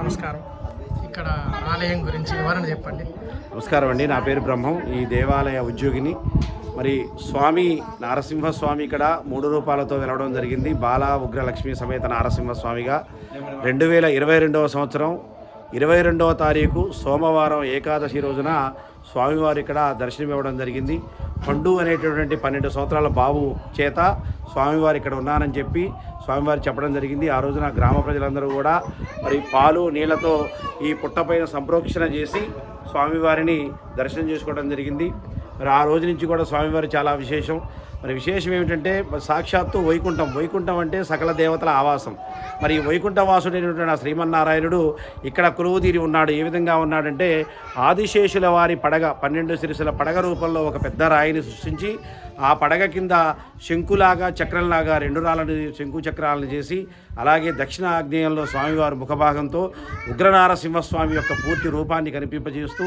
నమస్కారం. ఇక్కడ ఆలయం గురించి వివరణ చెప్పండి. నమస్కారం అండి, నా పేరు బ్రహ్మం. ఈ దేవాలయ ఉద్యోగిని. మరి స్వామి నారసింహస్వామి ఇక్కడ 3 రూపాలతో వెలవడం జరిగింది. బాల ఉగ్ర లక్ష్మీ సమేత నారసింహస్వామిగా 2022వ సంవత్సరం 22వ తారీఖు సోమవారం ఏకాదశి రోజున స్వామివారు ఇక్కడ దర్శనం ఇవ్వడం జరిగింది. పండు అనేటటువంటి 12 సంవత్సరాల బాబు చేత స్వామివారు ఇక్కడ ఉన్నారని చెప్పి స్వామివారు చెప్పడం జరిగింది. ఆ రోజున గ్రామ ప్రజలందరూ కూడా మరి పాలు నీళ్లతో ఈ పుట్టపైన సంప్రోక్షణ చేసి స్వామివారిని దర్శనం చేసుకోవడం జరిగింది. మరి ఆ రోజు నుంచి కూడా స్వామివారు చాలా విశేషం. మరి విశేషం ఏమిటంటే సాక్షాత్తు వైకుంఠం అంటే సకల దేవతల ఆవాసం. మరి వైకుంఠవాసుడైనటువంటి ఆ శ్రీమన్నారాయణుడు ఇక్కడ కొలువుదీరి ఉన్నాడు. ఏ విధంగా ఉన్నాడంటే ఆదిశేషుల వారి పడగ 12 శిరసుల పడగ రూపంలో ఒక పెద్ద రాయిని సృష్టించి ఆ పడగ కింద శంకులాగా చక్రంలాగా 2 రాళ్ళని శంకు చక్రాలను చేసి అలాగే దక్షిణ ఆగ్నేయంలో స్వామివారి ముఖభాగంతో ఉగ్రనారసింహస్వామి యొక్క పూర్తి రూపాన్ని కనిపింపజేస్తూ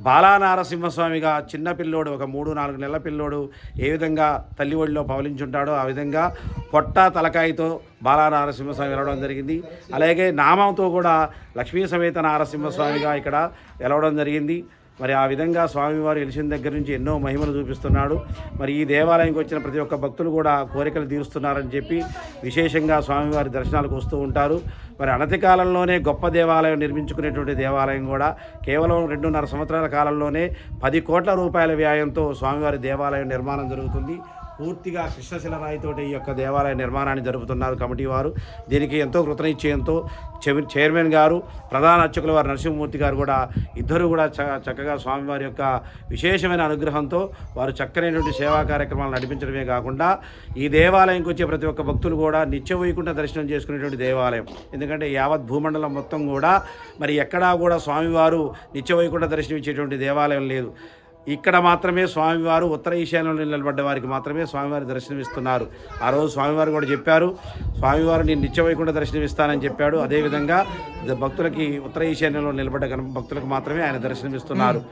బాలానారసింహస్వామిగా చిన్న పిల్లోడు ఒక 3-4 నెలల పిల్లోడు ఏ విధంగా తల్లి ఒడిలో పవలించుంటాడో ఆ విధంగా పొట్ట తలకాయతో బాలానారసింహస్వామి వెలవడం జరిగింది. అలాగే నామంతో కూడా లక్ష్మీ సమేత నారసింహస్వామిగా ఇక్కడ వెలవడం జరిగింది. మరి ఆ విధంగా స్వామివారు వెలిసిన దగ్గర నుంచి ఎన్నో మహిమలు చూపిస్తున్నాడు. మరి ఈ దేవాలయంకి వచ్చిన ప్రతి ఒక్క భక్తులు కూడా కోరికలు తీరుస్తున్నారని చెప్పి విశేషంగా స్వామివారి దర్శనాలకు వస్తూ ఉంటారు. మరి అనతి కాలంలోనే గొప్ప దేవాలయం నిర్మించుకునేటువంటి దేవాలయం కూడా కేవలం 2.5 సంవత్సరాల కాలంలోనే 10 కోట్ల రూపాయల వ్యయంతో స్వామివారి దేవాలయం నిర్మాణం జరుగుతుంది. పూర్తిగా కృష్ణశిల రాయితోటి ఈ యొక్క దేవాలయ నిర్మాణాన్ని జరుపుతున్నారు కమిటీ వారు. దీనికి ఎంతో కృతనిశ్చయంతో చైర్మన్ గారు, ప్రధాన అర్చకుల వారు నరసింహమూర్తి గారు కూడా ఇద్దరు కూడా చక్కగా స్వామివారి యొక్క విశేషమైన అనుగ్రహంతో వారు చక్కనైనటువంటి సేవా కార్యక్రమాలు నడిపించడమే కాకుండా ఈ దేవాలయంకి వచ్చే ప్రతి ఒక్క భక్తులు కూడా నిత్య వైకుంఠ దర్శనం చేసుకునేటువంటి దేవాలయం. ఎందుకంటే యావత్ భూమండలం మొత్తం కూడా మరి ఎక్కడా కూడా స్వామివారు నిత్య వైకుంఠ దర్శనం ఇచ్చేటువంటి దేవాలయం లేదు. ఇక్కడ మాత్రమే స్వామివారు ఉత్తర ఈశాన్యంలో నిలబడ్డ వారికి మాత్రమే స్వామివారి దర్శనం ఇస్తున్నారు. ఆ రోజు స్వామివారు కూడా చెప్పారు, స్వామివారు నేను నిత్య వైకుంఠ దర్శనం ఇస్తానని చెప్పాడు. అదేవిధంగా భక్తులకి ఉత్తర ఈశాన్యంలో నిలబడ్డ భక్తులకు మాత్రమే ఆయన దర్శనం ఇస్తున్నారు.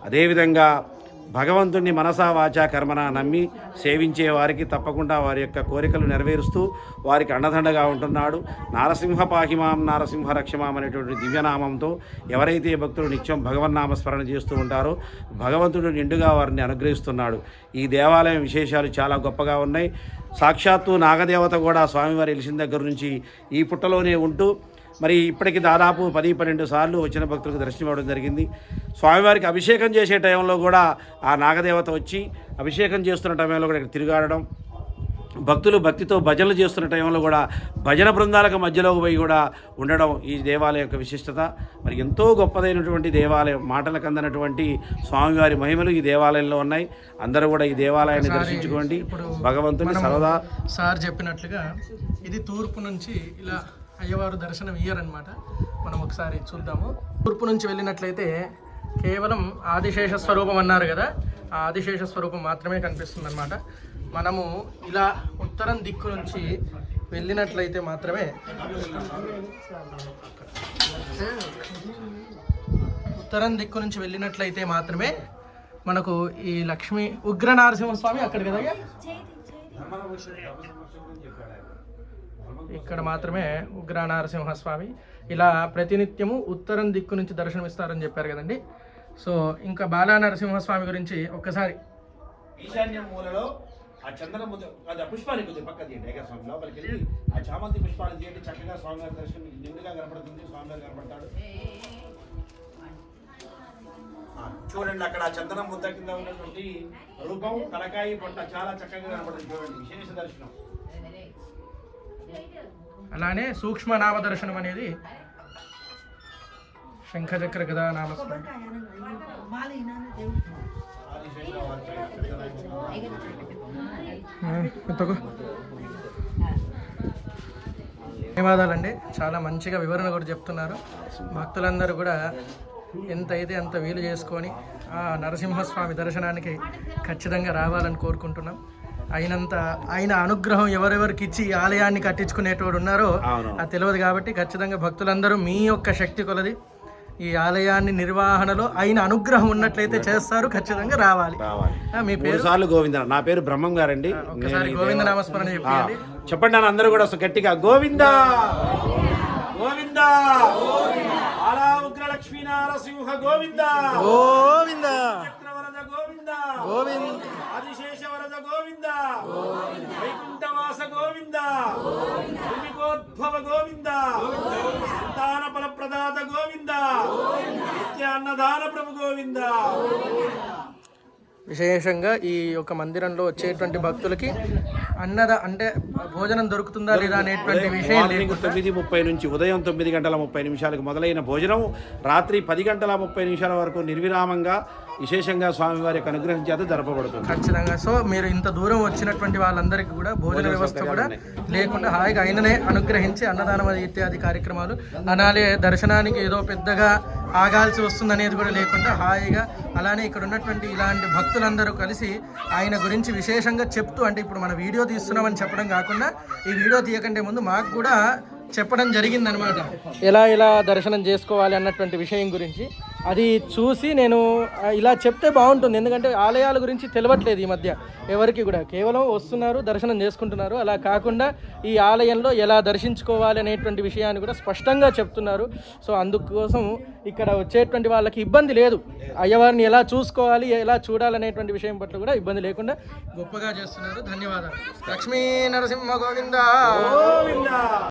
అదేవిధంగా భగవంతుణ్ణి మనసా వాచా కర్మన నమ్మి సేవించే వారికి తప్పకుండా వారి యొక్క కోరికలు నెరవేరుస్తూ వారికి అండదండగా ఉంటున్నాడు. నారసింహ పాహిమాం నారసింహ రక్షమాం అనేటువంటి దివ్యనామంతో ఎవరైతే భక్తులు నిత్యం భగవన్నామస్మరణ చేస్తూ ఉంటారో భగవంతుడు నిండుగా వారిని అనుగ్రహిస్తున్నాడు. ఈ దేవాలయం విశేషాలు చాలా గొప్పగా ఉన్నాయి. సాక్షాత్తు నాగదేవత కూడా స్వామివారి వెలిసిన దగ్గర నుంచి ఈ పుట్టలోనే ఉంటూ మరి ఇప్పటికి దాదాపు 10-12 సార్లు వచ్చిన భక్తులకు దర్శనం ఇవ్వడం జరిగింది. స్వామివారికి అభిషేకం చేసే టైంలో కూడా ఆ నాగదేవత వచ్చి అభిషేకం చేస్తున్న టైంలో కూడా ఇక్కడ తిరుగాడడం, భక్తులు భక్తితో భజనలు చేస్తున్న టైంలో కూడా భజన బృందాలకు మధ్యలోకి పోయి కూడా ఉండడం ఈ దేవాలయం యొక్క విశిష్టత. మరి ఎంతో గొప్పదైనటువంటి దేవాలయం, మాటలకు అందనటువంటి స్వామివారి మహిమలు ఈ దేవాలయంలో ఉన్నాయి. అందరూ కూడా ఈ దేవాలయాన్ని దర్శించుకోండి. భగవంతుని సర్వదా సార్ చెప్పినట్లుగా ఇది తూర్పు నుంచి ఇలా అయ్యవారు దర్శనం ఇయ్యరనమాట. మనం ఒకసారి చూద్దాము. తూర్పు నుంచి వెళ్ళినట్లయితే కేవలం ఆదిశేష స్వరూపం అన్నారు కదా, ఆ ఆదిశేష స్వరూపం మాత్రమే కనిపిస్తుంది అనమాట. మనము ఇలా ఉత్తరం దిక్కు నుంచి వెళ్ళినట్లయితే మాత్రమే మనకు ఈ లక్ష్మీ ఉగ్ర నరసింహస్వామి అక్కడ కదా, ఇక్కడ మాత్రమే ఉగ్ర నరసింహస్వామి ఇలా ప్రతినిత్యము ఉత్తరం దిక్కు నుంచి దర్శనమిస్తారని చెప్పారు కదండి. సో ఇంకా బాలా నరసింహస్వామి గురించి ఒక్కసారి ఈశాన్యం మూలలో ఆ చందన పుష్పాన్ని కొద్దిగా పక్క తీయండి. స్వామి లోపలికి వెళ్ళి ఆ చామంతి పుష్పాన్ని తీయండి. చక్కగా స్వామివారి దర్శనం నిండుగా కనపడుతుంది. స్వామివారు కనపడతాడు. చూడండి, అక్కడ చందనం ముద్ద కింద ఉన్నటువంటి రూపం తలకాయి పొట్ట చాలా చక్కగా కనపడుతుంది. చూడండి, విశేష దర్శనం. అలానే సూక్ష్మ నామ దర్శనం అనేది శంఖచక్ర గదా నామస్మరణ. ధన్యవాదాలండి, చాలా మంచిగా వివరణ కూడా చెప్తున్నారు. భక్తులందరూ కూడా ఎంతైతే అంత వీలు చేసుకొని ఆ నరసింహస్వామి దర్శనానికి ఖచ్చితంగా రావాలని కోరుకుంటున్నాం. అయినంత ఆయన అనుగ్రహం ఎవరెవరికి ఇచ్చి ఆలయాన్ని కట్టించుకునేటోడు ఉన్నారో అది తెలియదు. కాబట్టి ఖచ్చితంగా భక్తులందరూ మీ యొక్క శక్తి కొలది ఈ ఆలయాన్ని నిర్వహణలో ఆయన అనుగ్రహం ఉన్నట్లయితే చేస్తారు. ఖచ్చితంగా రావాలి. మీ పేరు? గోవింద. నా పేరు బ్రహ్మం గారండి. ఒకసారి గోవింద నామస్మరణ చెప్పండి. చెప్పండి అందరూ కూడా గట్టిగా గోవిందా గోవిందా. లక్ష్మీ నారసింహ గోవింద గోవింద చక్రవరద గోవింద గోవింద ఆదిశేష వరద గోవింద వైకుంఠవాస గోవింద భూమికోద్భవ గోవింద సంతాన ఫల ప్రదాత గోవింద నిత్యాన్నదాన ప్రభు గోవింద. విశేషంగా ఈ యొక్క మందిరంలో వచ్చేటువంటి భక్తులకి అంటే భోజనం దొరుకుతుందా లేదా అనేటువంటి విషయం మార్నింగ్ 9:30 నుంచి ఉదయం 9:30 మొదలైన భోజనం రాత్రి 10:30 వరకు నిర్విరామంగా విశేషంగా స్వామివారి యొక్క అనుగ్రహం చేత జరపబడుతుంది. ఖచ్చితంగా. సో మీరు ఇంత దూరం వచ్చినటువంటి వాళ్ళందరికీ కూడా భోజన వ్యవస్థ కూడా లేకుండా హాయిగా ఆయననే అనుగ్రహించి అన్నదానం ఇత్యాది కార్యక్రమాలు అనాలే దర్శనానికి ఏదో పెద్దగా ఆగాల్సి వస్తుందనేది కూడా లేకుండా హాయిగా అలానే ఇక్కడ ఉన్నటువంటి ఇలాంటి భక్తులందరూ కలిసి ఆయన గురించి విశేషంగా చెప్తూ, అంటే ఇప్పుడు మన వీడియో తీస్తున్నామని చెప్పడం కాకుండా ఈ వీడియో తీయకంటే ముందు మాకు కూడా చెప్పడం జరిగిందనమాట, ఎలా దర్శనం చేసుకోవాలి అన్నటువంటి విషయం గురించి. అది చూసి నేను ఇలా చెప్తే బాగుంటుంది, ఎందుకంటే ఆలయాల గురించి తెలియట్లేదు ఈ మధ్య ఎవరికి కూడా. కేవలం వస్తున్నారు, దర్శనం చేసుకుంటున్నారు. అలా కాకుండా ఈ ఆలయంలో ఎలా దర్శించుకోవాలి అనేటువంటి విషయాన్ని కూడా స్పష్టంగా చెప్తున్నారు. సో అందుకోసం ఇక్కడ వచ్చేటువంటి వాళ్ళకి ఇబ్బంది లేదు, అయ్యవారిని ఎలా చూసుకోవాలి, ఎలా చూడాలనేటువంటి విషయం పట్ల కూడా ఇబ్బంది లేకుండా గొప్పగా చేస్తున్నారు. ధన్యవాదాలు. లక్ష్మీ నరసింహ గోవింద.